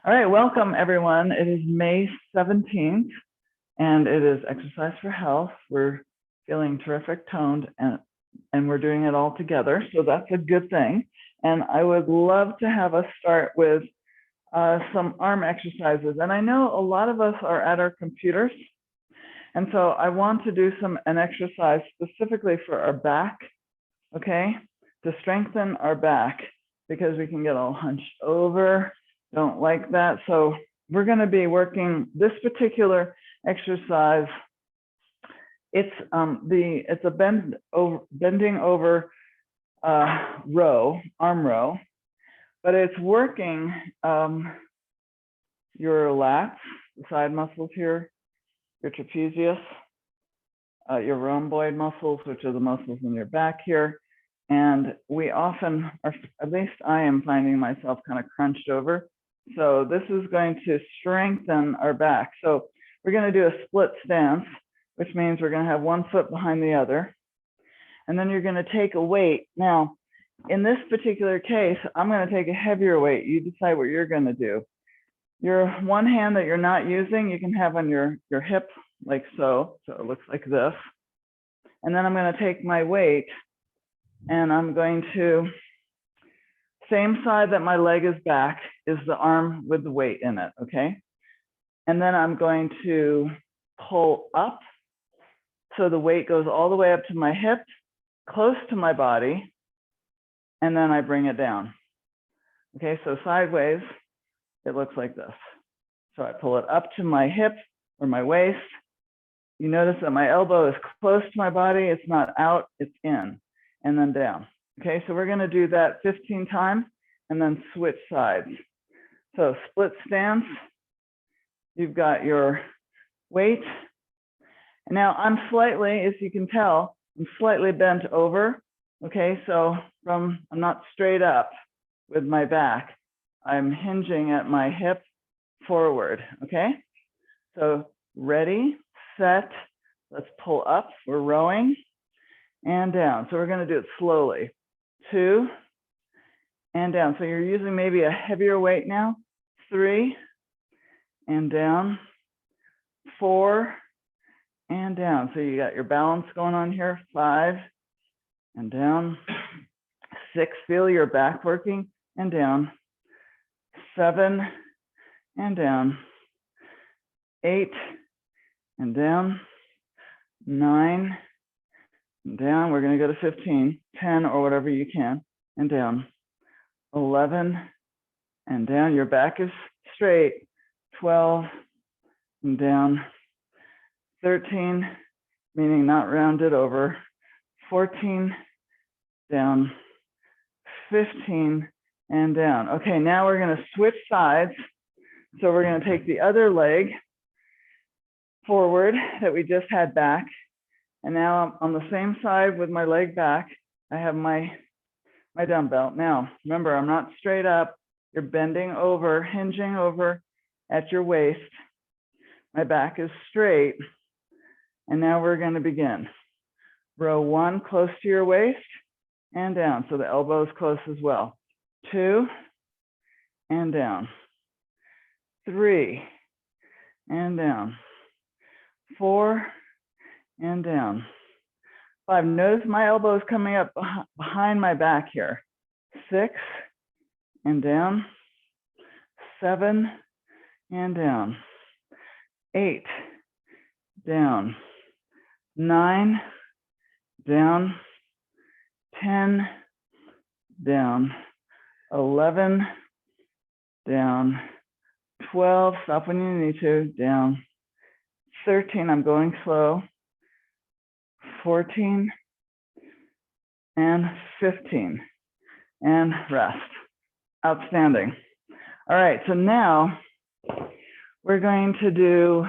All right, welcome everyone. It is May 17th and it is Exercise for Health. We're feeling terrific toned and we're doing it all together. So that's a good thing. And I would love to have us start with some arm exercises. And I know a lot of us are at our computers. And so I want to do an exercise specifically for our back, okay? To strengthen our back because we can get all hunched over. Don't like that. So we're going to be working this particular exercise. It's a bending over row, arm row, but it's working your lats, the side muscles here, your trapezius, your rhomboid muscles, which are the muscles in your back here. And we often are, at least I am finding myself kind of crunched over. So this is going to strengthen our back. So we're going to do a split stance, which means we're going to have one foot behind the other. And then you're going to take a weight. Now, in this particular case, I'm going to take a heavier weight. You decide what you're going to do. Your one hand that you're not using, you can have on your hip like so. So it looks like this. And then I'm going to take my weight and I'm going to, same side that my leg is back is the arm with the weight in it, okay? And then I'm going to pull up so the weight goes all the way up to my hip, close to my body, and then I bring it down. Okay, so sideways, it looks like this. So I pull it up to my hip or my waist. You notice that my elbow is close to my body. It's not out, it's in, and then down. Okay, so we're going to do that 15 times and then switch sides. So split stance, you've got your weight. And now I'm slightly, as you can tell, I'm slightly bent over. Okay, so I'm not straight up with my back. I'm hinging at my hip forward, okay? So ready, set, let's pull up, we're rowing, and down. So we're going to do it slowly. 2, and down. So you're using maybe a heavier weight now. 3, and down. 4, and down. So you got your balance going on here. 5, and down. 6, feel your back working, and down. 7, and down. 8, and down. 9, and down. We're going to go to 15, 10, or whatever you can, and down. 11, and down. Your back is straight. 12, and down. 13, meaning not rounded over. 14, down. 15, and down. Okay, now we're going to switch sides. So we're going to take the other leg forward that we just had back. And now I'm on the same side with my leg back. I have my dumbbell. Now, remember, I'm not straight up. You're bending over, hinging over at your waist. My back is straight. And now we're going to begin. Row 1 close to your waist and down. So the elbow is close as well. 2, and down. 3, and down. 4, and down. 5, notice my elbow is coming up behind my back here. 6, and down. 7, and down. 8, down. 9, down. 10, down. 11, down. 12, stop when you need to, down. 13, I'm going slow. 14, and 15, and rest. Outstanding. All right, so now we're going to do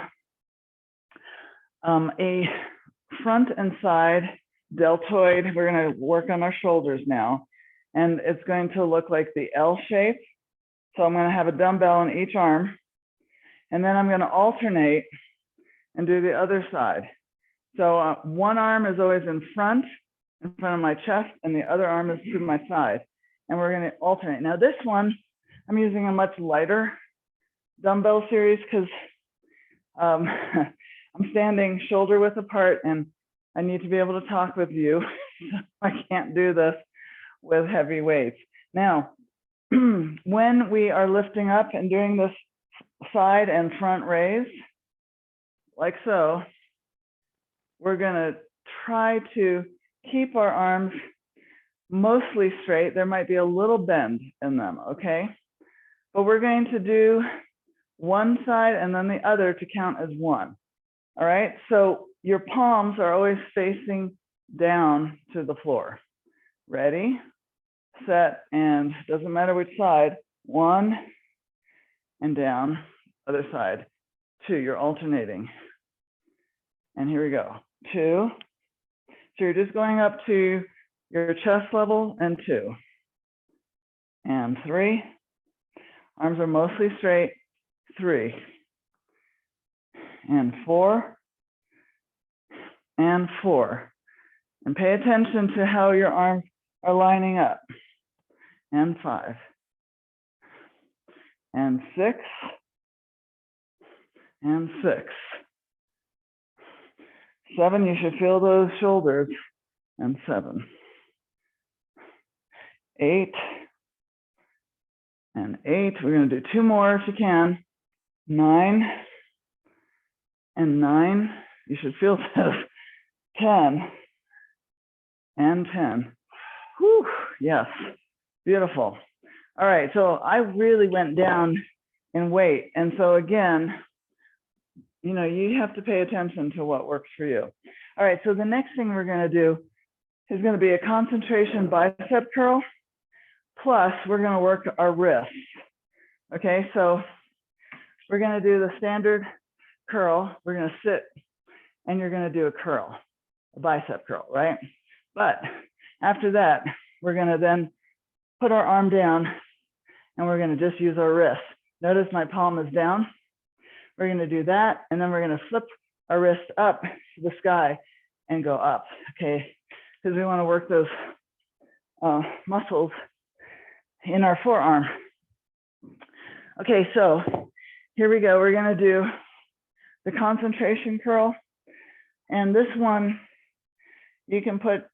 a front and side deltoid. We're going to work on our shoulders now, and it's going to look like the L shape. So I'm going to have a dumbbell in each arm, and then I'm going to alternate and do the other side. So one arm is always in front of my chest, and the other arm is to my side. And we're going to alternate. Now this one, I'm using a much lighter dumbbell series because I'm standing shoulder width apart and I need to be able to talk with you. I can't do this with heavy weights. Now, when we are lifting up and doing this side and front raise, like so, we're gonna try to keep our arms mostly straight. There might be a little bend in them, okay? But we're going to do one side and then the other to count as one. All right, so your palms are always facing down to the floor. Ready, set, and doesn't matter which side, one and down, other side, two, you're alternating. And here we go, two. So you're just going up to your chest level and two. And three, arms are mostly straight, three. And four, and four. And pay attention to how your arms are lining up. And five. And six. And six. Seven, you should feel those shoulders. And seven. Eight. And eight. We're going to do two more if you can. Nine. And nine. You should feel this. 10. And 10. Whew, yes, beautiful. All right, so I really went down in weight. And so again, you know, you have to pay attention to what works for you. All right, so the next thing we're gonna do is gonna be a concentration bicep curl, plus we're gonna work our wrists. Okay, so we're gonna do the standard curl. We're gonna sit and you're gonna do a curl, a bicep curl, right? But after that, we're gonna then put our arm down and we're gonna just use our wrist. Notice my palm is down. We're gonna do that and then we're gonna flip our wrist up to the sky and go up, okay? Because we wanna work those muscles in our forearm. Okay, so here we go. We're gonna do the concentration curl. And this one, you can put,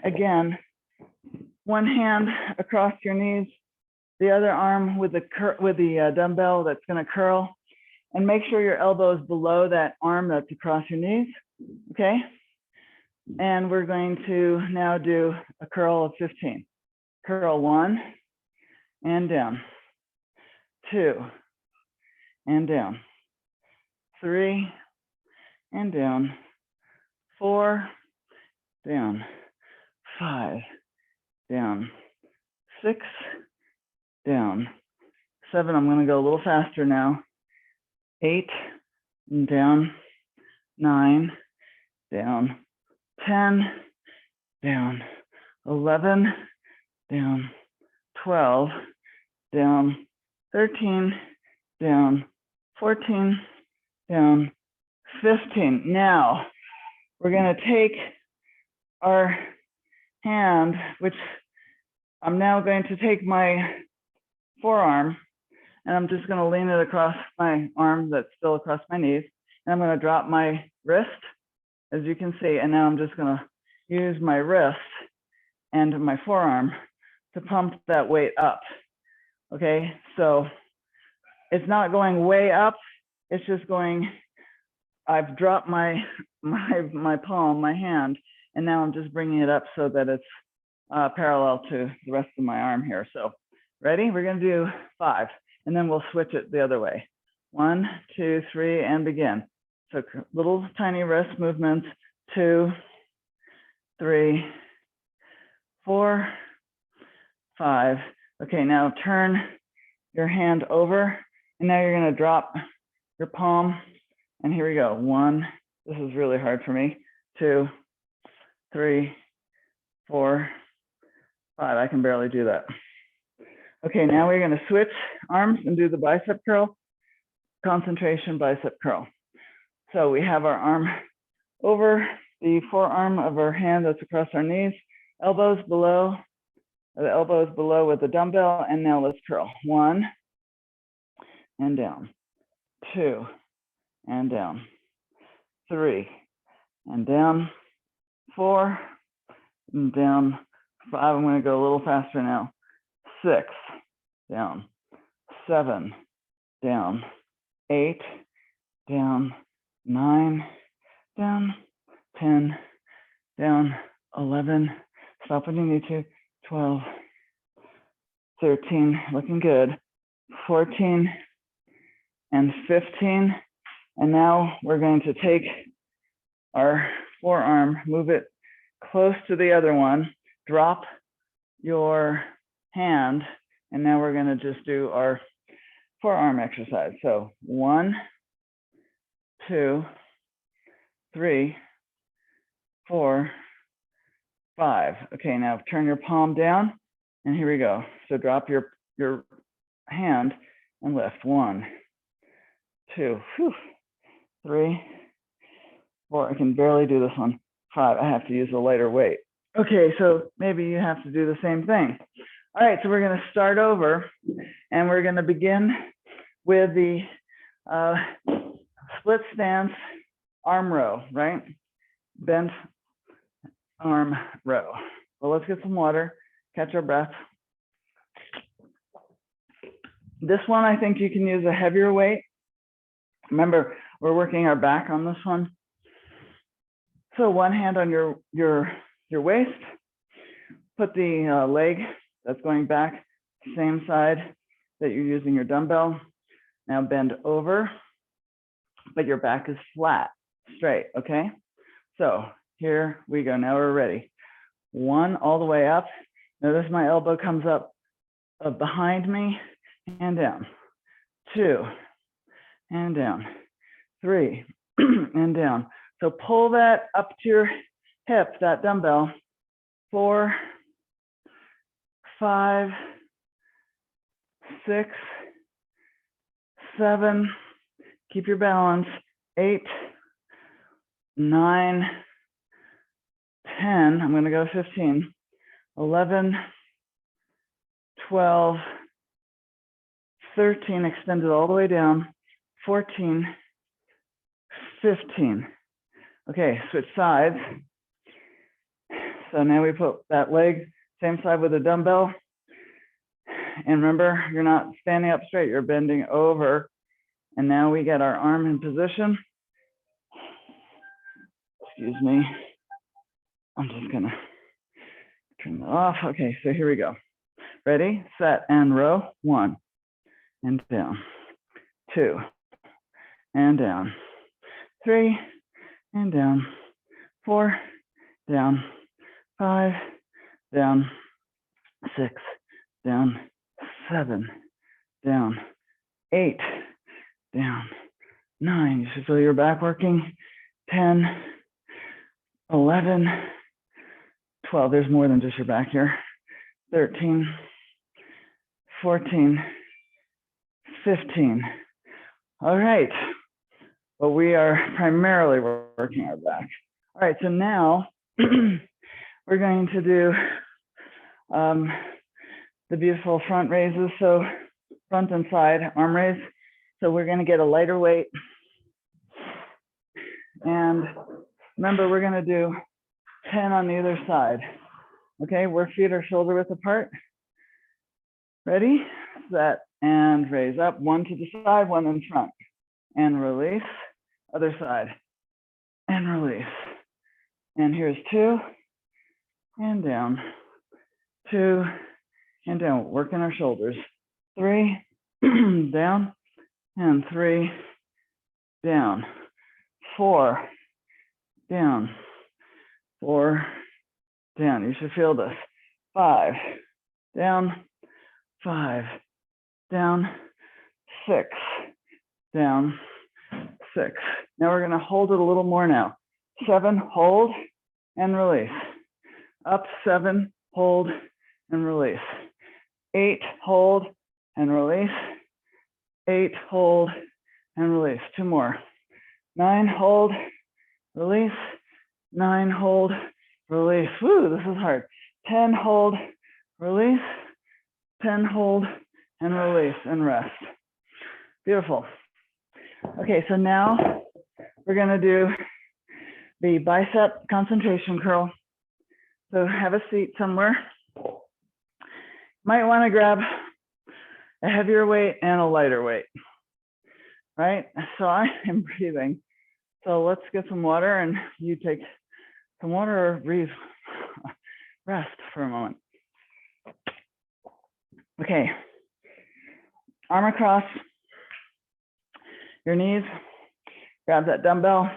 again, one hand across your knees, the other arm with the dumbbell that's gonna curl, and make sure your elbow is below that arm that's across your knees, okay? And we're going to now do a curl of 15. Curl 1 and down, 2 and down, 3 and down, 4, down, 5, down, 6, down, 7, I'm gonna go a little faster now, 8, and down, 9, down, 10, down, 11, down, 12, down, 13, down, 14, down, 15. Now, we're gonna take our hand, which I'm now going to take my forearm, and I'm just gonna lean it across my arm that's still across my knees, and I'm gonna drop my wrist, as you can see, and now I'm just gonna use my wrist and my forearm to pump that weight up, okay? So it's not going way up, it's just going, I've dropped my palm, my hand, and now I'm just bringing it up so that it's parallel to the rest of my arm here. So ready? We're gonna do 5, and then we'll switch it the other way. 1, 2, 3, and begin. So little tiny wrist movements, 2, 3, 4, 5. Okay, now turn your hand over, and now you're gonna drop your palm, and here we go. 1, this is really hard for me. 2, 3, 4, 5. I can barely do that. Okay, now we're gonna switch arms and do the bicep curl, concentration bicep curl. So we have our arm over the forearm of our hand that's across our knees, elbows below, the elbows below with the dumbbell, and now let's curl. 1, and down. 2 and down. 3 and down. 4 and down. 5, I'm going to go a little faster now. 6 down. 7 down. 8 down. 9 down. 10 down. 11, stop when you need to. 12, 13, looking good. 14 and 15. And now we're going to take our forearm, move it close to the other one, drop your hand, and now we're going to just do our forearm exercise. So 1, 2, 3, 4, 5. Okay, now turn your palm down, and here we go. So drop your hand and lift. 1, 2, 3, 4. I can barely do this one. 5. I have to use a lighter weight. Okay, so maybe you have to do the same thing. All right, so we're going to start over, and we're going to begin with the split stance arm row, right? Bent arm row. Well, let's get some water, catch our breath. This one, I think you can use a heavier weight. Remember, we're working our back on this one. So one hand on your waist, put the leg that's going back, same side that you're using your dumbbell. Now bend over, but your back is flat, straight, okay? So here we go, now we're ready. 1 all the way up. Notice my elbow comes up behind me and down. 2 and down. 3 and down. So pull that up to your hip, that dumbbell. 4, 5, 6, 7, keep your balance. 8, 9, 10, I'm going to go 15, 11, 12, 13, extend it all the way down, 14, 15. Okay, switch sides. So now we put that leg same side with a dumbbell. And remember, you're not standing up straight, you're bending over. And now we get our arm in position. Excuse me. I'm just gonna turn that off. Okay, so here we go. Ready, set, and row. 1 and down. 2 and down. 3 and down. 4 down. 5 down. 6 down. 7 down. 8 down. 9, you should feel your back working. 10, 11, 12, there's more than just your back here. 13, 14, 15. All right, well, we are primarily working our back. All right, so now we're going to do the beautiful front raises. So front and side arm raise. So we're going to get a lighter weight. And remember, we're going to do 10 on the other side. Okay, we're feet are shoulder width apart. Ready, set, and raise up. 1 to the side, 1 in front. And release, other side. And release. And here's 2, and down. 2, and down. Working our shoulders. 3, down, and 3, down. 4, down. 4, down. You should feel this. 5, down. 5, down. 6, down. 6. Now we're going to hold it a little more now. 7, hold and release. Up, 7, hold and release. 8, hold and release. 8, hold and release. 2 more. 9, hold, release. 9, hold, release. Woo, this is hard. 10, hold, release. 10, hold and release and rest. Beautiful. Okay, so now we're gonna do the bicep concentration curl. So have a seat somewhere. Might wanna grab a heavier weight and a lighter weight, right? So I am breathing. So let's get some water and you take some water or breathe, rest for a moment. Okay, arm across your knees, grab that dumbbell,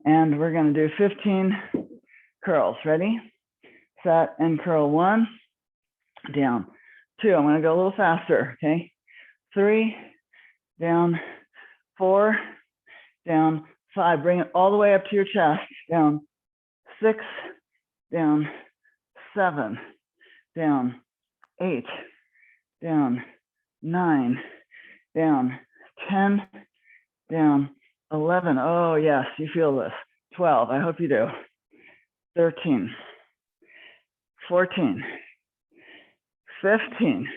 and we're gonna do 15 curls. Ready, set, and curl. 1, down, 2, I'm gonna go a little faster, okay? 3, down, 4, down, 5, bring it all the way up to your chest, down, 6, down, 7, down, 8, down, 9, down, 10, down, 11, oh yes, you feel this, 12, I hope you do, 13, 14, 15,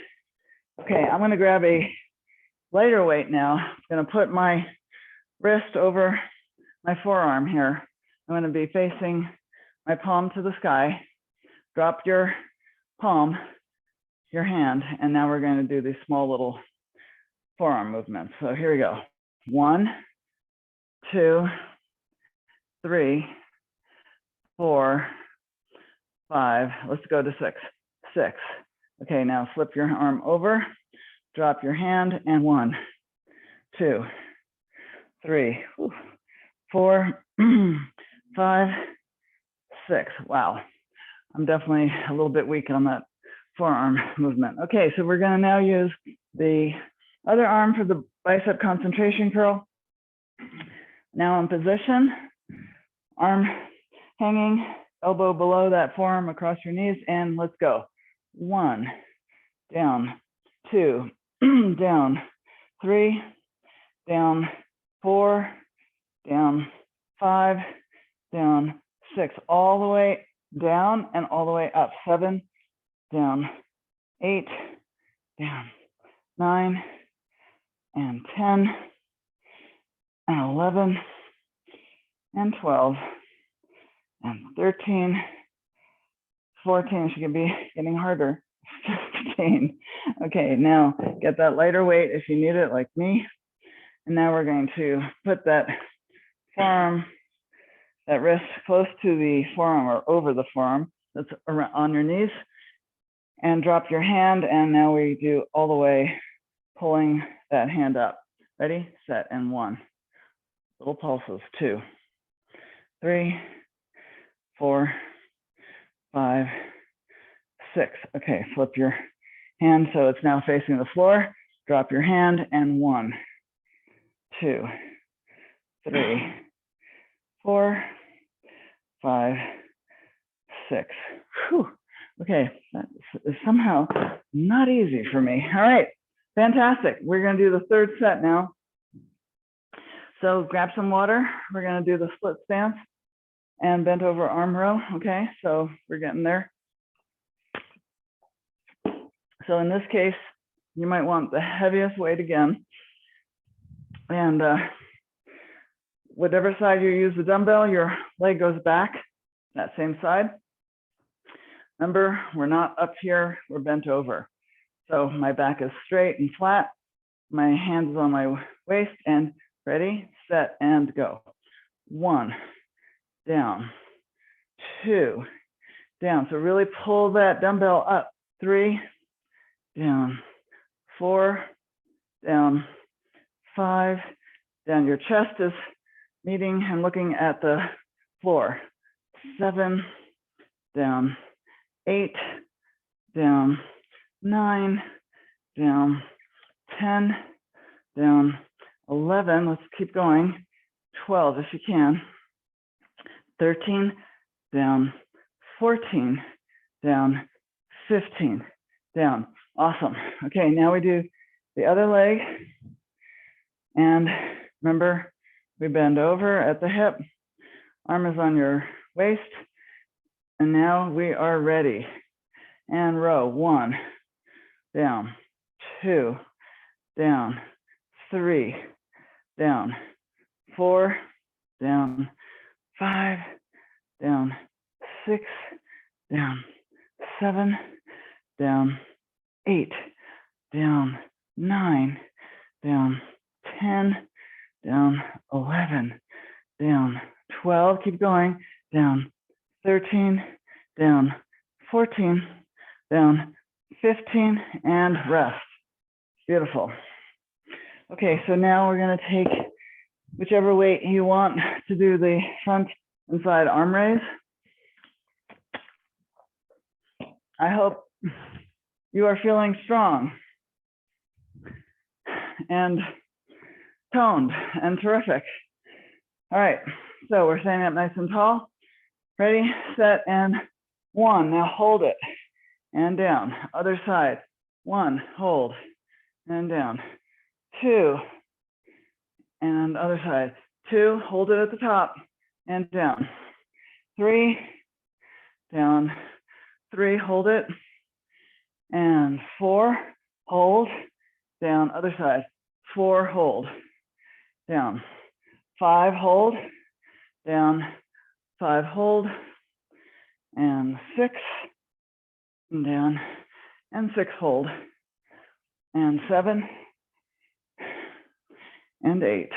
okay, I'm gonna grab a lighter weight now. I'm gonna put my wrist over my forearm here. I'm gonna be facing my palm to the sky. Drop your palm, your hand, and now we're gonna do these small little forearm movements. So here we go. 1, 2, 3, 4, 5. Let's go to 6. 6. Okay, now flip your arm over, drop your hand, and 1, 2, 3, 4, 5, 6. Wow, I'm definitely a little bit weak on that forearm movement. Okay, so we're gonna now use the other arm for the bicep concentration curl. Now in position, arm hanging, elbow below that forearm across your knees, and let's go. 1, down, 2, down, 3, down, 4, down, 5, down, 6, all the way down and all the way up. 7, down, 8, down, 9, and 10, and 11, and 12, and 13, 14, she could be getting harder, 15. Okay, now get that lighter weight if you need it, like me. And now we're going to put that forearm, that wrist close to the forearm or over the forearm that's around, on your knees, and drop your hand. And now we do all the way, pulling that hand up. Ready, set, and 1. Little pulses, 2, 3, 4, 5, 6. Okay, flip your hand so it's now facing the floor. Drop your hand, and 1, 2, 3, 4, 5, 6. Whew. Okay, that is somehow not easy for me. All right, fantastic. We're gonna do the third set now. So grab some water. We're gonna do the split stance and bent over arm row, okay? So we're getting there. So in this case, you might want the heaviest weight again. And whatever side you use the dumbbell, your leg goes back, that same side. Remember, we're not up here, we're bent over. So my back is straight and flat. My hands is on my waist, and ready, set, and go. 1, down, 2, down. So really pull that dumbbell up. 3, down, 4, down, 5, down. Your chest is meeting and looking at the floor. 7, down, 8, down, 9, down, 10, down, 11, let's keep going, 12 if you can, 13, down, 14, down, 15, down. Awesome. Okay, now we do the other leg. And remember, we bend over at the hip, arm is on your waist, and now we are ready. And row. 1, down, 2, down, 3, down, 4, down, 5, down, 6, down, 7, down, 8, down, 9, down, 10, down, 11, down, 12, keep going, down, 13, down, 14, down, 15, and rest. Beautiful. Okay, so now we're gonna take whichever weight you want to do the front and side arm raise. I hope you are feeling strong and toned and terrific. All right, so we're standing up nice and tall. Ready, set, and 1. Now hold it and down. Other side. 1, hold and down. 2, and other side. 2, hold it at the top and down. 3, down. 3, hold it. And 4, hold, down, other side. 4, hold, down. 5, hold, down. 5, hold, and 6, and down, and 6, hold, and 7, and 8.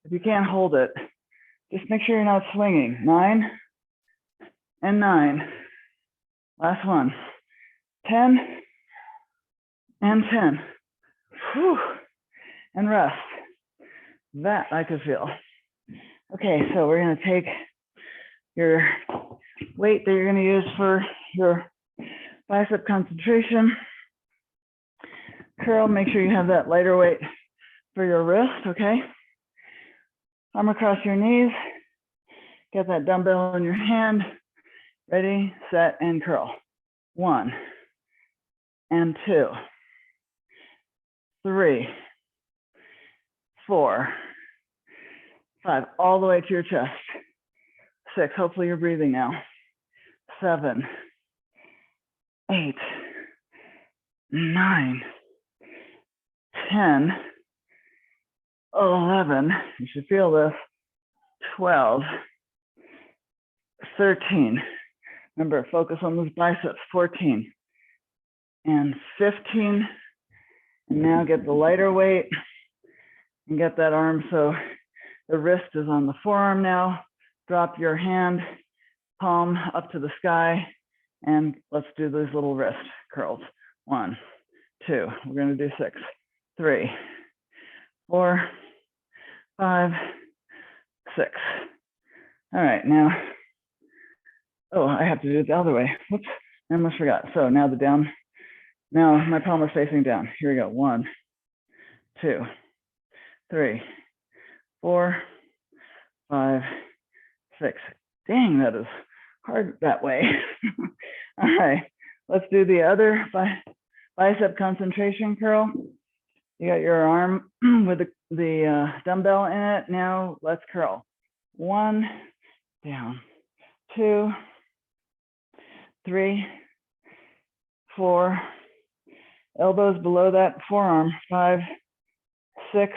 If you can't hold it, just make sure you're not swinging. 9, and 9. Last one. 10, and 10. Whew. And rest. That I could feel. Okay, so we're gonna take your weight that you're gonna use for your bicep concentration. Curl, make sure you have that lighter weight for your wrist, okay? Arm across your knees. Get that dumbbell in your hand. Ready, set, and curl. 1, and 2, 3, 4, 5, all the way to your chest. 6, hopefully you're breathing now. 7, 8, 9, 10, 11, you should feel this, 12, 13, remember, focus on those biceps, 14, and 15, and now get the lighter weight, and get that arm so the wrist is on the forearm now. Drop your hand, palm up to the sky, and let's do these little wrist curls. 1, 2, we're gonna do 6, 3, 4, 5, 6. All right, now, oh, I have to do it the other way. Whoops, I almost forgot. So now the down, now my palm is facing down. Here we go, 1, 2, 3, 4, 5, 6. Dang, that is hard that way. All right, let's do the other bicep concentration curl. You got your arm with the dumbbell in it. Now let's curl. 1, down, 2, 3, 4, elbows below that forearm. 5, 6,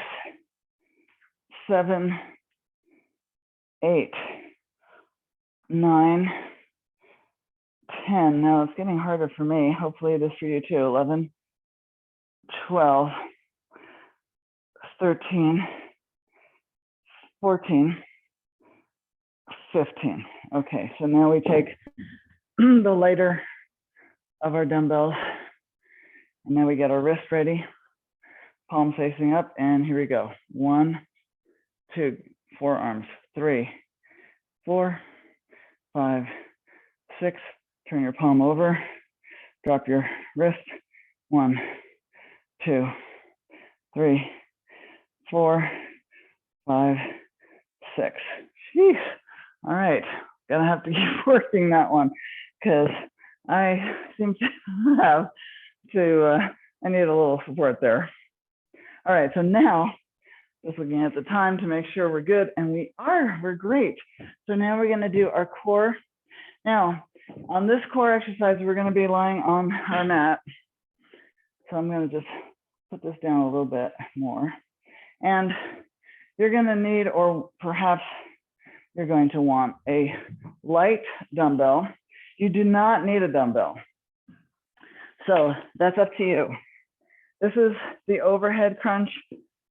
7, 8, 9, 10. Now it's getting harder for me. Hopefully it is for you too. 11, 12, 13, 14, 15. Okay, so now we take the lighter of our dumbbells, and now we get our wrist ready, palm facing up, and here we go. 1, 2, forearms, 3, 4, 5, 6. Turn your palm over, drop your wrist. 1, 2, 3, 4, 5, 6. Jeez. All right, gonna have to keep working that one because I seem to have to, I need a little support there. All right, so now, just looking at the time to make sure we're good, and we're great. So now we're gonna do our core. Now, on this core exercise, we're gonna be lying on our mat. So I'm gonna just put this down a little bit more. And you're going to need, or perhaps you're going to want, a light dumbbell. You do not need a dumbbell. So that's up to you. This is the overhead crunch.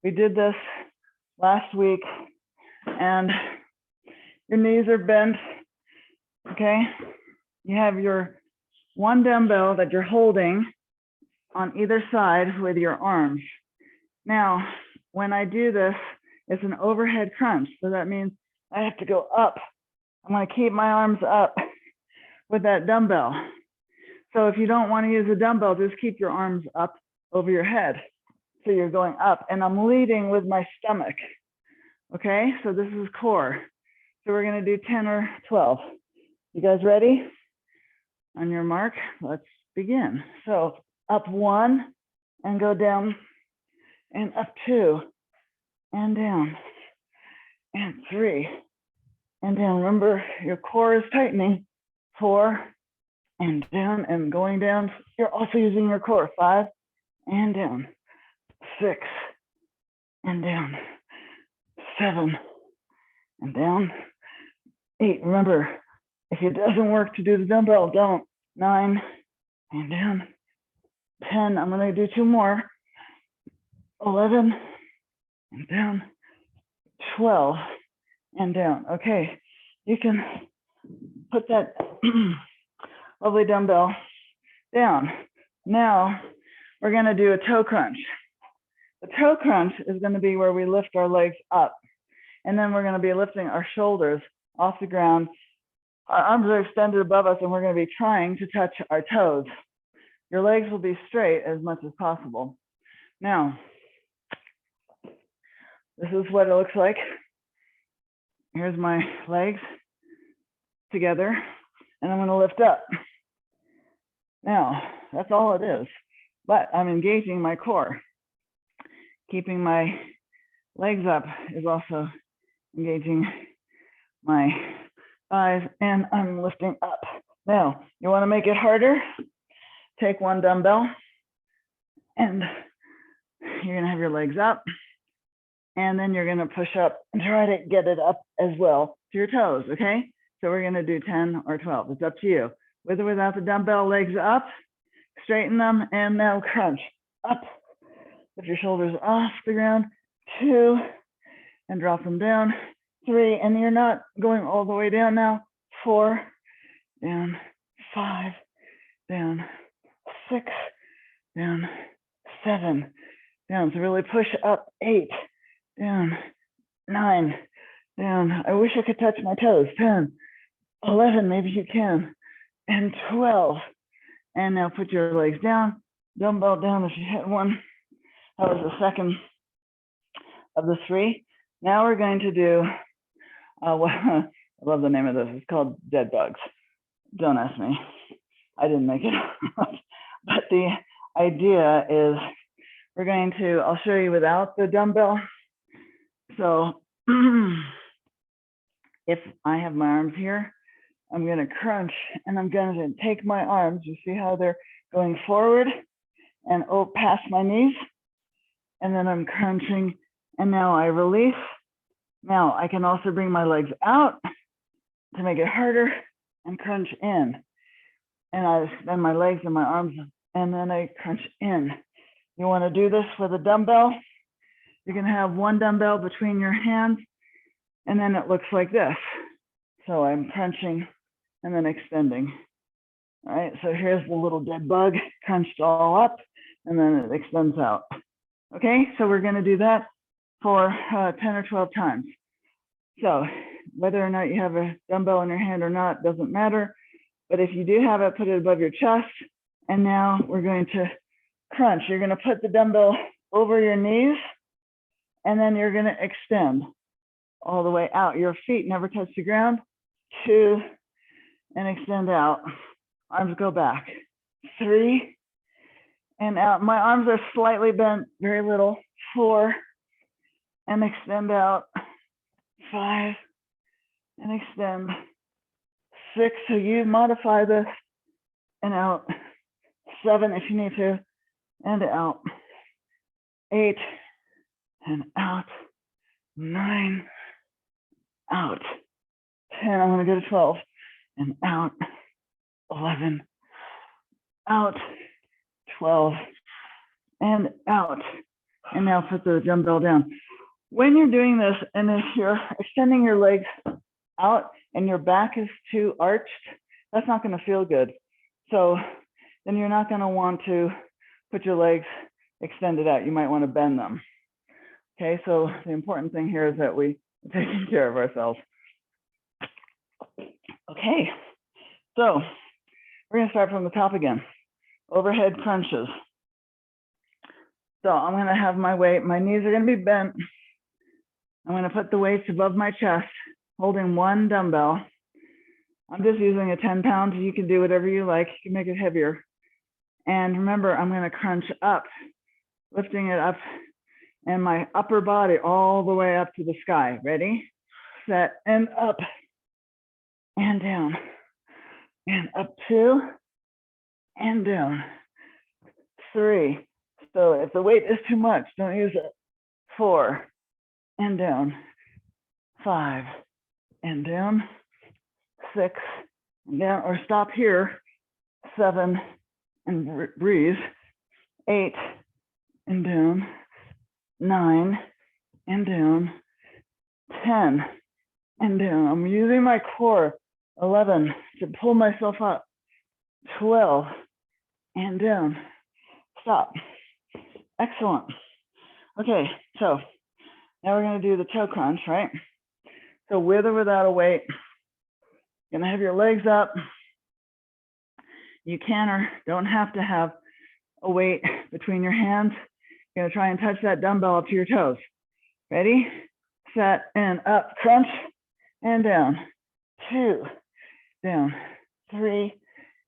We did this last week, and your knees are bent, okay? You have your one dumbbell that you're holding on either side with your arms. Now, when I do this, it's an overhead crunch. So that means I have to go up. I'm going to keep my arms up with that dumbbell. So if you don't want to use a dumbbell, just keep your arms up over your head. So you're going up, and I'm leading with my stomach. Okay, so this is core. So we're going to do 10 or 12. You guys ready? On your mark, let's begin. So up 1 and go down, and up 2 and down, and 3 and down. Remember, your core is tightening. 4 and down and going down. You're also using your core. 5 and down. 6 and down. 7 and down. 8. Remember, if it doesn't work to do the dumbbell, don't. 9 and down. 10. I'm going to do 2 more. 11 and down. 12 and down. Okay, you can put that lovely dumbbell down. Now we're going to do a toe crunch. The toe crunch is going to be where we lift our legs up, and then we're going to be lifting our shoulders off the ground. Our arms are extended above us, and we're going to be trying to touch our toes. Your legs will be straight as much as possible. Now, this is what it looks like. Here's my legs together, and I'm going to lift up. Now, that's all it is, but I'm engaging my core. Keeping my legs up is also engaging my thighs, and I'm lifting up. Now, you want to make it harder? Take one dumbbell, and you're going to have your legs up, and then you're going to push up and try to get it up as well to your toes, okay? So we're going to do 10 or 12. It's up to you. With or without the dumbbell, legs up, straighten them, and now crunch. Up, lift your shoulders off the ground. 2, and drop them down. 3, and you're not going all the way down now. 4, down. 5, down. 6, down. 7, down. So really push up. 8, down. 9, down. I wish I could touch my toes. 10, 11, maybe you can. And 12. And now put your legs down, dumbbell down if you hit one. That was the second of the 3. Now we're going to do, well, I love the name of this. It's called dead bugs. Don't ask me. I didn't make it up. But the idea is we're going to, I'll show you without the dumbbell. So if I have my arms here, I'm going to crunch, and I'm going to take my arms. You see how they're going forward and past my knees? And then I'm crunching, and now I release. Now I can also bring my legs out to make it harder and crunch in. And I extend my legs and my arms, and then I crunch in. You want to do this with a dumbbell? You're going to have one dumbbell between your hands, and then it looks like this. So I'm crunching and then extending. All right, so here's the little dead bug crunched all up, and then it extends out. Okay, so we're going to do that for 10 or 12 times. So whether or not you have a dumbbell in your hand or not doesn't matter, but if you do have it, put it above your chest. And now we're going to crunch. You're going to put the dumbbell over your knees, and then you're going to extend all the way out. Your feet never touch the ground. 2, and extend out. Arms go back. 3, and out. My arms are slightly bent, very little. 4, and extend out. 5, and extend. 6, so you modify this, and out. 7 if you need to, and out. 8, and out. 9, out. 10, I'm gonna go to 12, and out. 11, out. 12, and out. And now put the dumbbell down. When you're doing this, and if you're extending your legs out and your back is too arched, that's not gonna feel good. So then you're not gonna want to put your legs extended out. You might wanna bend them. Okay, so the important thing here is that we are taking care of ourselves. Okay, so we're gonna start from the top again. Overhead crunches. So I'm gonna have my weight, my knees are gonna be bent. I'm gonna put the weights above my chest, holding one dumbbell. I'm just using a 10 pound. You can do whatever you like. You can make it heavier. And remember, I'm gonna crunch up, lifting it up, and my upper body all the way up to the sky. Ready, set, and up, and down, and up 2, and down, 3. So if the weight is too much, don't use it. 4, and down, 5, and down, 6, and down, or stop here, 7, and breathe, 8, and down, 9, and down, 10, and down. I'm using my core. 11, to pull myself up. 12, and down. Stop. Excellent. Okay, so now we're gonna do the toe crunch, right? So with or without a weight, you're gonna have your legs up. You can or don't have to have a weight between your hands. You're gonna try and touch that dumbbell up to your toes. Ready, set, and up, crunch, and down. 2, down, 3,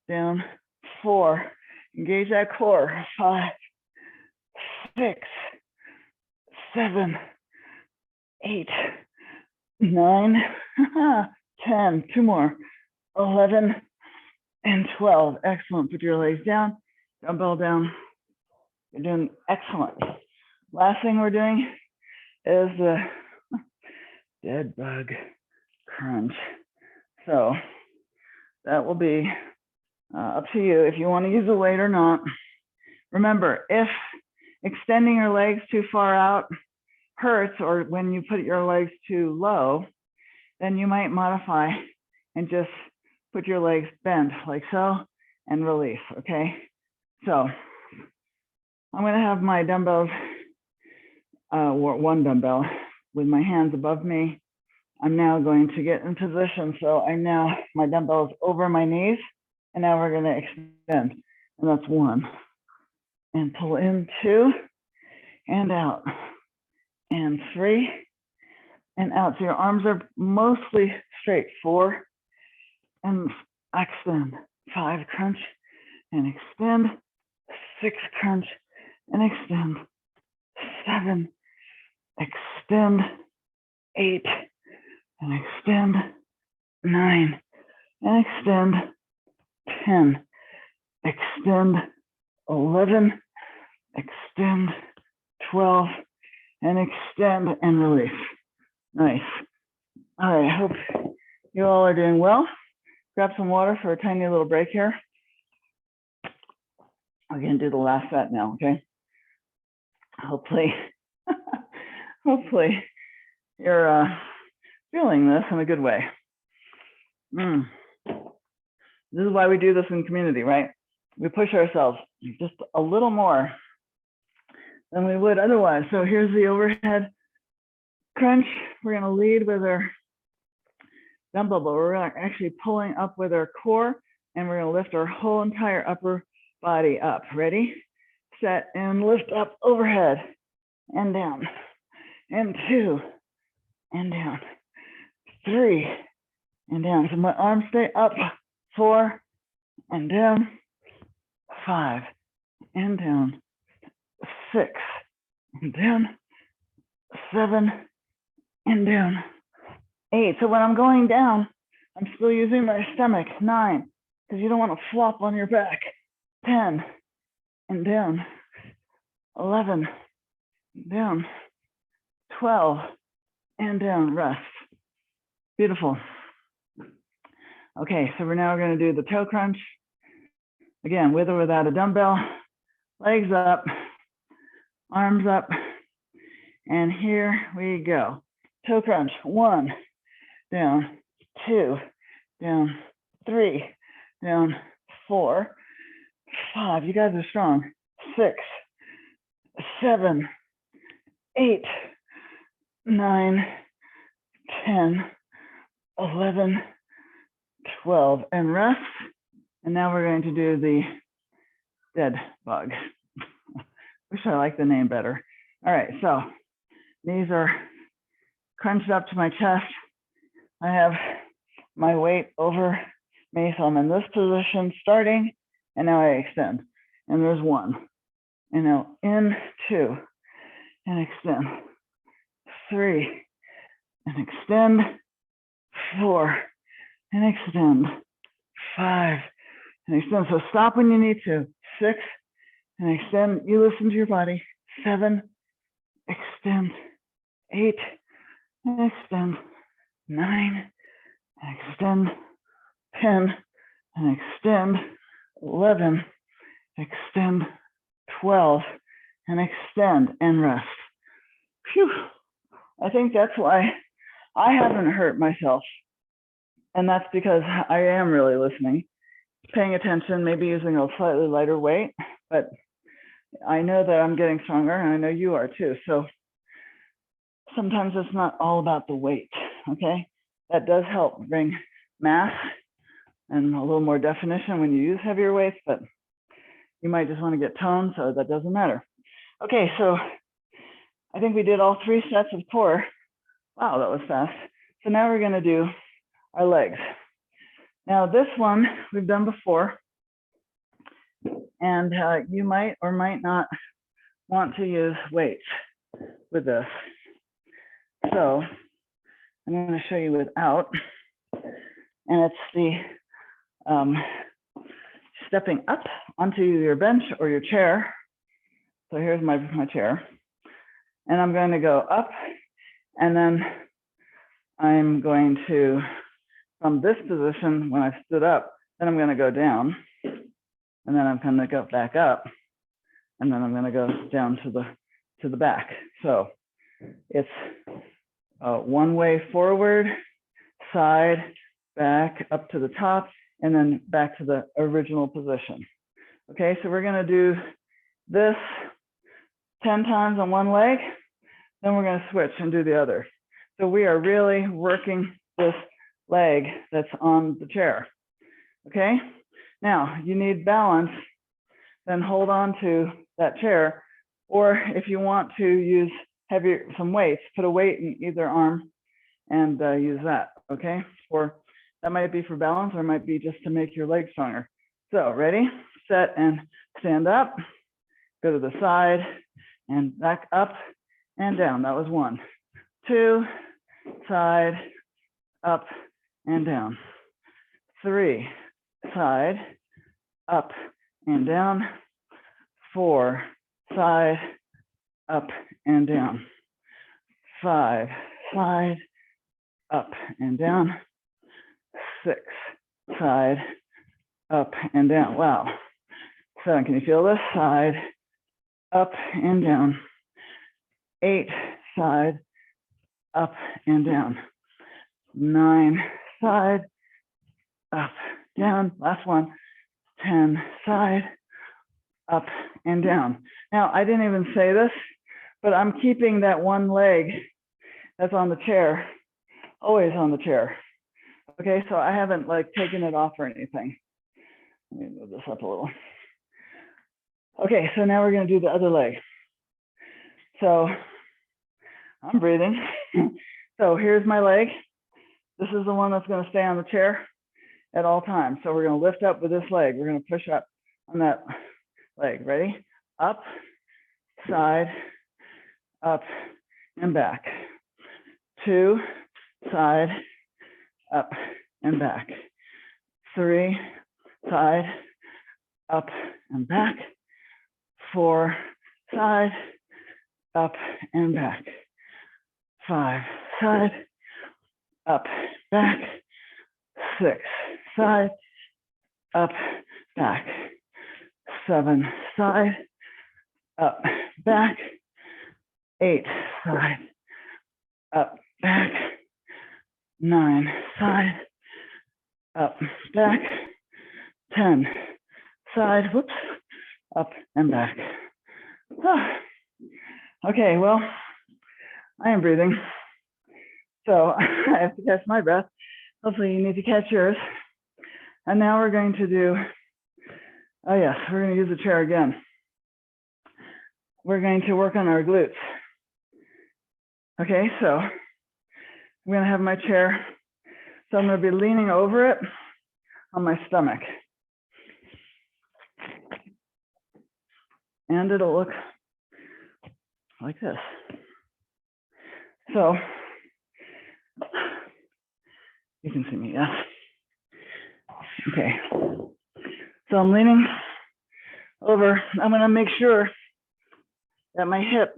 down, 4. Engage that core. 5, 6, 7, 8, 9, 10. 2 more. 11 and 12. Excellent. Put your legs down, dumbbell down. You're doing excellent. Last thing we're doing is the dead bug crunch. So that will be up to you if you want to use a weight or not. Remember, if extending your legs too far out hurts, or when you put your legs too low, then you might modify and just put your legs bent like so and release, okay? So I'm gonna have my dumbbells, one dumbbell with my hands above me. I'm now going to get in position. So I now, my dumbbell is over my knees, and now we're gonna extend. And that's 1, and pull in, 2, and out, and 3, and out. So your arms are mostly straight. 4, and extend. 5, crunch, and extend. 6, crunch, and extend. 7, extend. 8, and extend. 9, and extend. 10, extend. 11, extend. 12, and extend and release. Nice. All right, I hope you all are doing well. Grab some water for a tiny little break here. We're gonna do the last set now, okay? Hopefully, hopefully you're feeling this in a good way. This is why we do this in community, right? We push ourselves just a little more than we would otherwise. So here's the overhead crunch. We're gonna lead with our dumbbell, but we're actually pulling up with our core, and we're gonna lift our whole entire upper body up. Ready, set, and lift up overhead and down, and 2, and down, 3, and down. So my arms stay up. 4, and down. 5, and down. 6, and down. 7, and down. 8. So when I'm going down, I'm still using my stomach. 9, because you don't want to flop on your back. 10, and down. 11, and down. 12, and down, rest. Beautiful. Okay, so we're now going to do the toe crunch. Again, with or without a dumbbell, legs up, arms up, and here we go. Toe crunch, 1, down, 2, down, 3, down, 4, 5, you guys are strong, 6, 7, 8, 9, 10, 11, 12, and rest. And now we're going to do the dead bug. Wish I liked the name better. All right, so knees are crunched up to my chest. I have my weight over me, so I'm in this position starting, and now I extend. And there's 1. And now in, 2, and extend. 3, and extend. 4, and extend. 5, and extend. So stop when you need to. 6, and extend. You listen to your body. 7, extend. 8, and extend. 9, and extend. 10, and extend. 11, extend. 12, and extend and rest. Phew. I think that's why I haven't hurt myself. And that's because I am really listening, paying attention, maybe using a slightly lighter weight, but I know that I'm getting stronger, and I know you are too. So sometimes it's not all about the weight, okay? That does help bring mass and a little more definition when you use heavier weights, but you might just want to get tone, so that doesn't matter. Okay, so I think we did all 3 sets of core. Wow, that was fast. So now we're going to do our legs. Now this one we've done before, and you might or might not want to use weights with this. So I'm going to show you without, and it's the stepping up onto your bench or your chair. So here's my chair, and I'm going to go up, and then I'm going to, from this position, when I stood up, then I'm going to go down, and then I'm going to go back up, and then I'm going to go down to the back. So it's one way forward, side, back, up to the top, and then back to the original position. Okay, so we're going to do this 10 times on one leg, then we're going to switch and do the other. So we are really working this leg that's on the chair. Okay, now you need balance, then hold on to that chair, or if you want to use some weights, put a weight in either arm and use that. Okay, or that might be for balance, or it might be just to make your legs stronger. So ready, set, and stand up, go to the side and back up and down. That was 1, 2, side, up and down. 3, side, up and down. 4, side, up and down. 5, side, up and down. 6, side, up and down. Wow. 7, can you feel this? Side, up and down. 8, side, up and down. 9, side, up, down. Last one. 10, side, up and down. Now, I didn't even say this, but I'm keeping that one leg that's on the chair, always on the chair. Okay, so I haven't like taken it off or anything. Let me move this up a little. Okay, so now we're going to do the other leg. So I'm breathing. So here's my leg. This is the one that's going to stay on the chair at all times. So we're going to lift up with this leg. We're going to push up on that leg. Ready? Up, side, up, and back. 2, side, up, and back. 3, side, up, and back. 4, side, up, and back. 5, side, up, back, 6, side, up, back, 7, side, up, back, 8, side, up, back, 9, side, up, back, 10, side, whoops, up and back. Okay, well, I am breathing, so I have to catch my breath. Hopefully you need to catch yours. And now we're going to do, oh yes, we're going to use the chair again. We're going to work on our glutes. Okay, so I'm going to have my chair. So I'm going to be leaning over it on my stomach. And it'll look like this. So you can see me, yes? Okay. So I'm leaning over. I'm going to make sure that my hip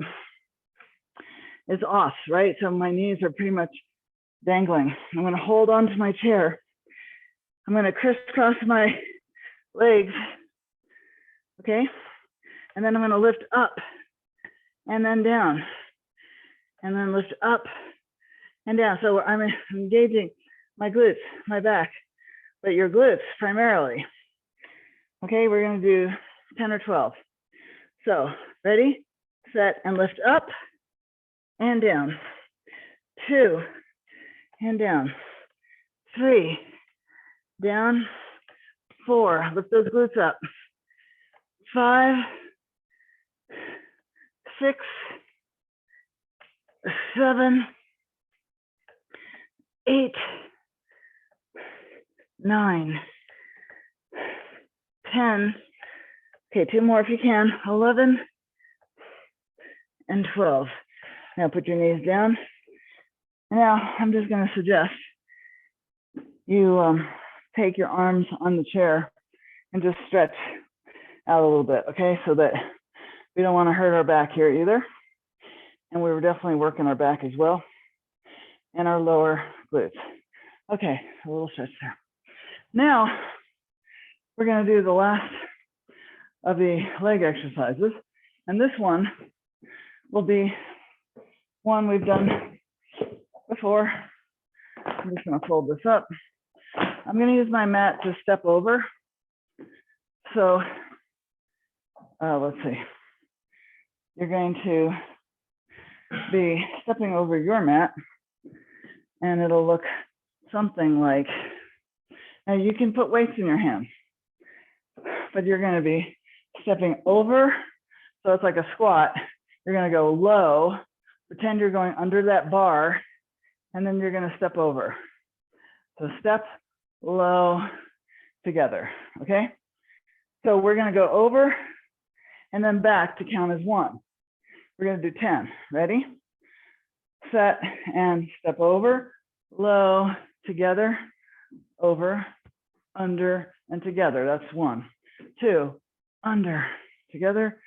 is off, right? So my knees are pretty much dangling. I'm going to hold on to my chair. I'm going to crisscross my legs, okay? And then I'm going to lift up and then down, and then lift up and down. So I'm engaging my glutes, my back, but your glutes primarily. Okay, we're going to do 10 or 12. So ready, set, and lift up and down. 2 and down. 3 down. 4, lift those glutes up. 5, 6, 7, 8, 9, 10. Okay, 2 more if you can. 11 and 12. Now put your knees down. Now I'm just going to suggest you take your arms on the chair and just stretch out a little bit, okay? So that we don't want to hurt our back here either. And we were definitely working our back as well and our lower glutes. Okay, a little stretch there. Now we're going to do the last of the leg exercises. And this one will be one we've done before. I'm just going to fold this up. I'm going to use my mat to step over. So let's see. You're going to be stepping over your mat, and it'll look something like, now you can put weights in your hands, but you're going to be stepping over. So it's like a squat. You're going to go low, pretend you're going under that bar, and then you're going to step over. So step, low, together, okay? So we're going to go over and then back to count as 1. We're going to do 10. Ready? Set and step over, low, together, over, under, and together. That's 1. 2, under, together,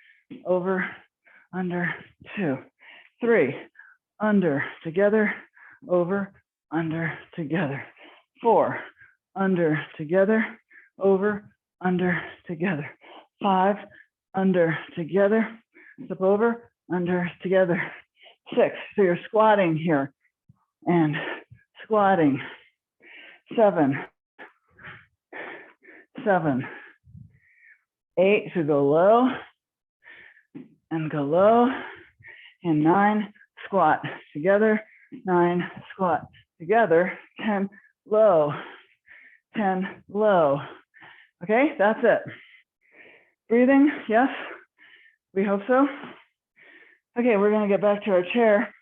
over, under, 2. 3, under, together, over, under, together. 4, under, together, over, under, together. 5, under, together, step over, under, together. 6, so you're squatting here and squatting. 7, 7, 8, so go low and go low, and 9, squat together, 9, squat together, 10, low, 10, low. Okay, that's it. Breathing, yes, we hope so. Okay, we're going to get back to our chair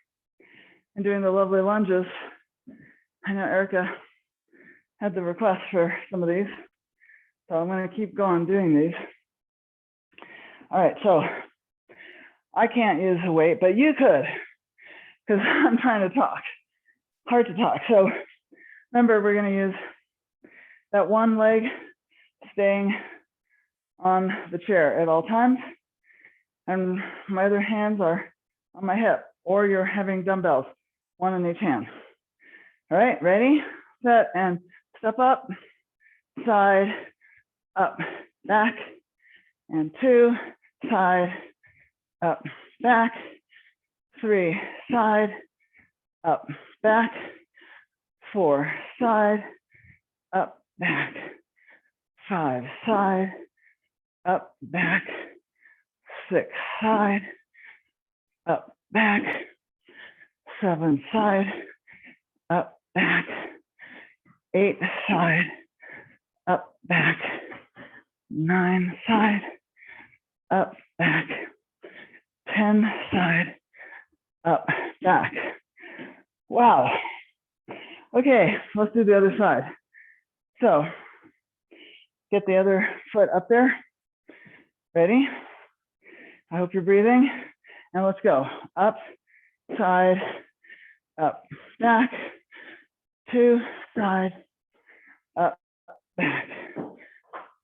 and doing the lovely lunges. I know Erica had the request for some of these, so I'm going to keep going doing these. All right, so I can't use a weight, but you could, because I'm trying to talk. Hard to talk. So remember, we're going to use that one leg staying on the chair at all times, and my other hands are on my hip, or you're having dumbbells one in each hand. All right, ready, set, and step up, side, up, back, and 2, side, up, back, 3, side, up, back, 4, side, up, back, 5, side, up, back, 6, side, up, back, 7, side, up, back, 8, side, up, back, 9, side, up, back, 10, side, up, back. Wow. Okay, let's do the other side. So get the other foot up there. Ready? I hope you're breathing. And let's go. Up, side, up, back, 2, side, up, back,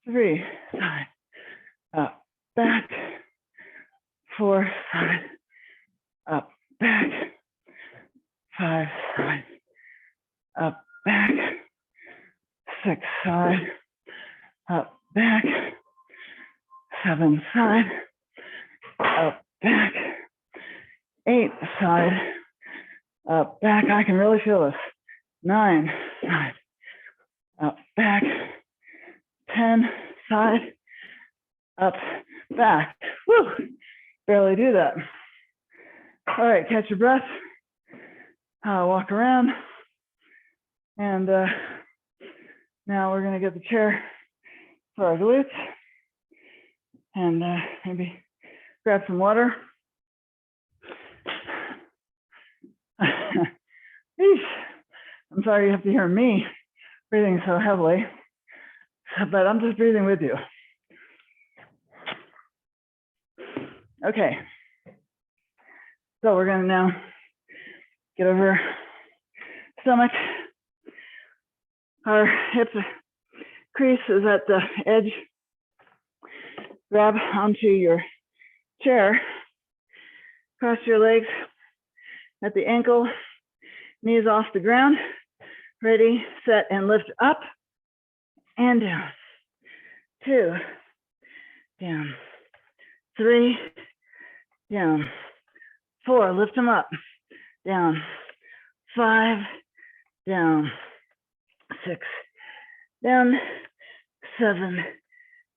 3, side, up, back, 4, side, up, back, 5, side, up, back, 6, side, up, back, 7, side, up, back, 8, side, up, back. I can really feel this. 9, side, up, back, 10, side, up, back. Woo! Barely do that. All right, catch your breath. Walk around. And now we're gonna get the chair for our glutes. And maybe grab some water. I'm sorry you have to hear me breathing so heavily, but I'm just breathing with you. Okay, so we're gonna now get over stomach. Our hip crease is at the edge. Grab onto your chair, cross your legs at the ankle, knees off the ground. Ready, set, and lift up and down. 2, down. 3, down. 4, lift them up, down. 5, down. 6, down. 7,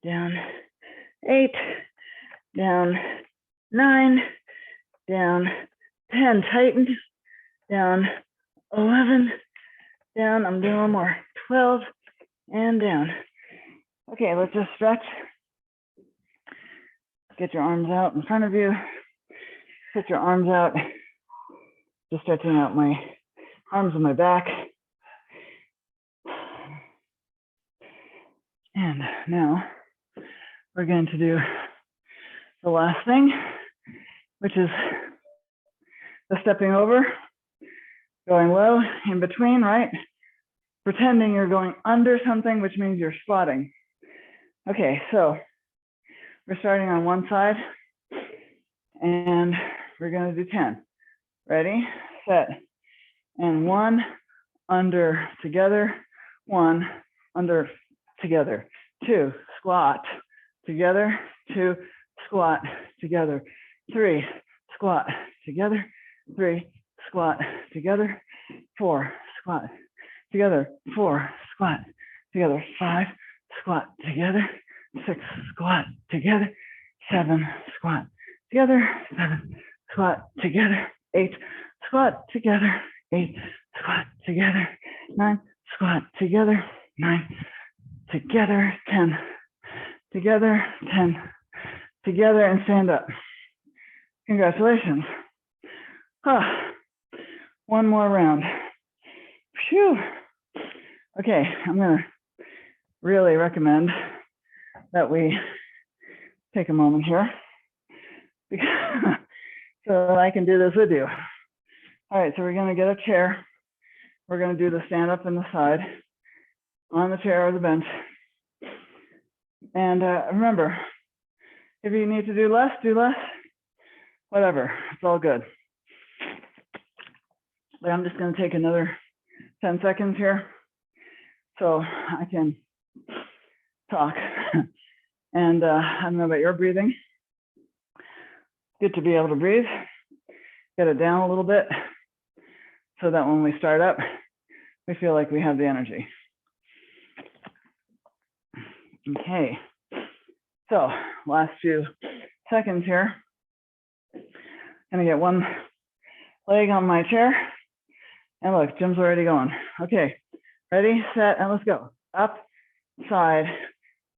down. 8, down. 9, down. 10, tightened, down. 11, down. I'm doing one more. 12, and down. Okay, let's just stretch. Get your arms out in front of you. Put your arms out. Just stretching out my arms and my back. And now we're going to do the last thing, which is the stepping over, going low in between, right? Pretending you're going under something, which means you're squatting. Okay, so we're starting on one side and we're going to do 10. Ready, set, and 1, under, together, 1, under, together, 2, squat, together, 2, squat, together, 3, squat, together, 3, squat, together, 4, squat, together, 4, squat, together, 5, squat, together, 6, squat, together, 7, squat, together, 7, squat, together, 8, squat, together, 8, squat, together, 9, squat, together, 9, together, 10, together, 10, together, and stand up. Congratulations. One more round. Phew. Okay, I'm gonna really recommend that we take a moment here so that I can do this with you. All right, so we're gonna get a chair. We're gonna do the stand up and the side on the chair or the bench. And remember, if you need to do less, whatever, it's all good. But I'm just going to take another 10 seconds here so I can talk. And I don't know about your breathing. Good to be able to breathe. Get it down a little bit so that when we start up, we feel like we have the energy. Okay, so last few seconds here. Gonna get one leg on my chair. And look, Jim's already going. Okay, ready, set, and let's go. Up, side,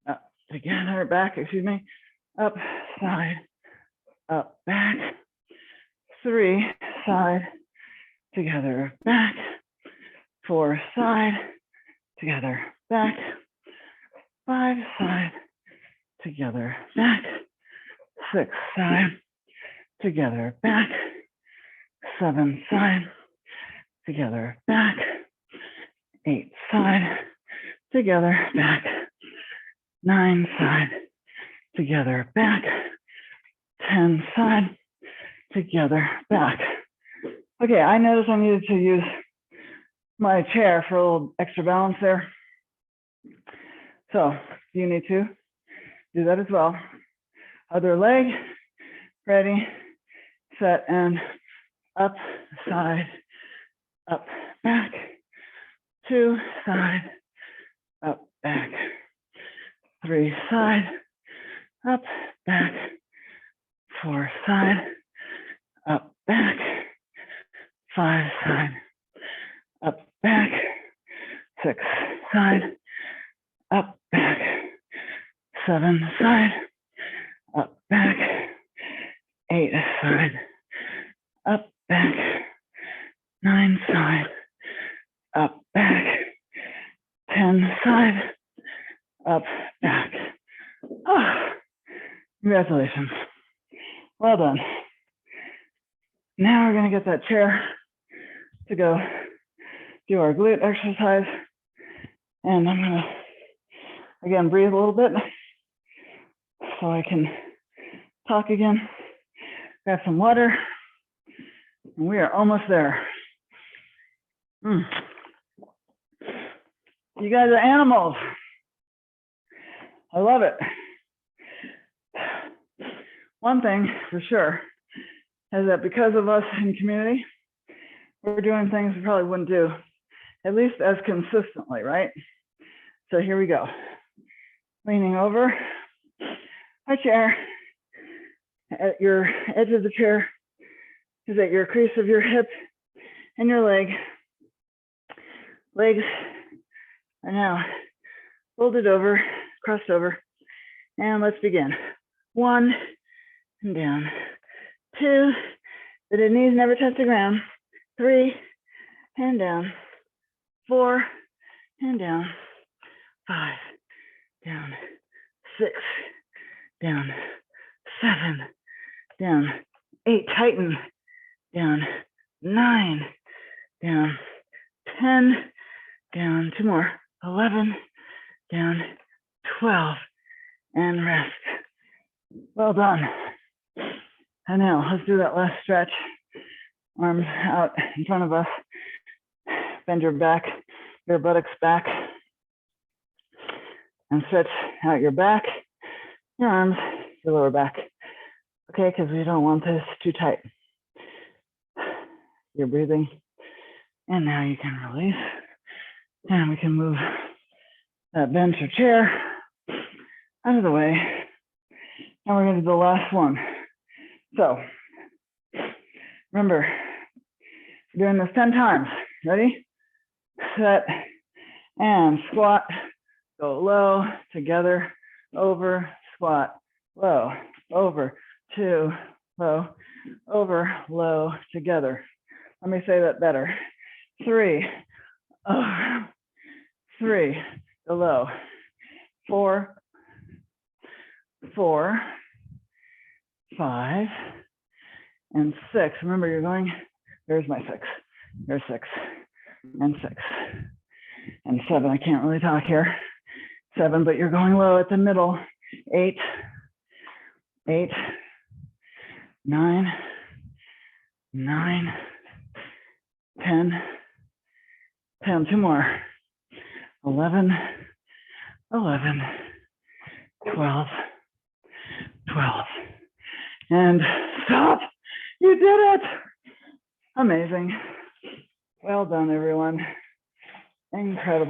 up, together, back, excuse me. Up, side, up, back. 3, side, together, back. 4, side, together, back. 5, side, together, back. 6, side, together, back. 7, side, together, back. 8, side, together, back. 9, side, together, back. 10, side, together, back. Okay, I noticed I needed to use my chair for a little extra balance there. So you need to do that as well. Other leg, ready, set, and up, side, up, back. 2, side, up, back. 3, side, up, back. 4, side, up, back. 5, side, up, back. 6, side, up, back. 7, side, up, back. 8, side, up, back. 9, side, up, back. 10, side, up, back. Oh, congratulations. Well done. Now we're going to get that chair to go do our glute exercise. And I'm going to, again, breathe a little bit so I can talk again. Grab some water. And we are almost there. You guys are animals. I love it. One thing for sure is that because of us in community, we're doing things we probably wouldn't do, at least as consistently, right? So here we go. Leaning over our chair. At your edge of the chair is at your crease of your hip and your leg. Legs are now folded over, crossed over, and let's begin. 1, and down. 2, so the knees never touch the ground. 3, and down. 4, and down. 5, down. 6, down. 7, down. 8, tighten, down. 9, down. 10, down. 2 more. 11, down. 12, and rest. Well done. And now let's do that last stretch. Arms out in front of us. Bend your back, your buttocks back. And stretch out your back, your arms, your lower back. Okay, because we don't want this too tight. You're breathing. And now you can release. And we can move that bench or chair out of the way. And we're going to do the last one. So remember, we're doing this 10 times. Ready? Set and squat. Go low, together, over, squat, low, over, 2, low, over, low, together. Let me say that better. 3, over, 3, go low. 4, 4, 5, and 6. Remember, you're going, there's my 6. There's 6, and 6, and 7. I can't really talk here. 7, but you're going low at the middle. 8, 8, 9, 9, 10, 10, 2 more, 11, 11, 12, 12, and stop. You did it. Amazing. Well done, everyone. Incredible.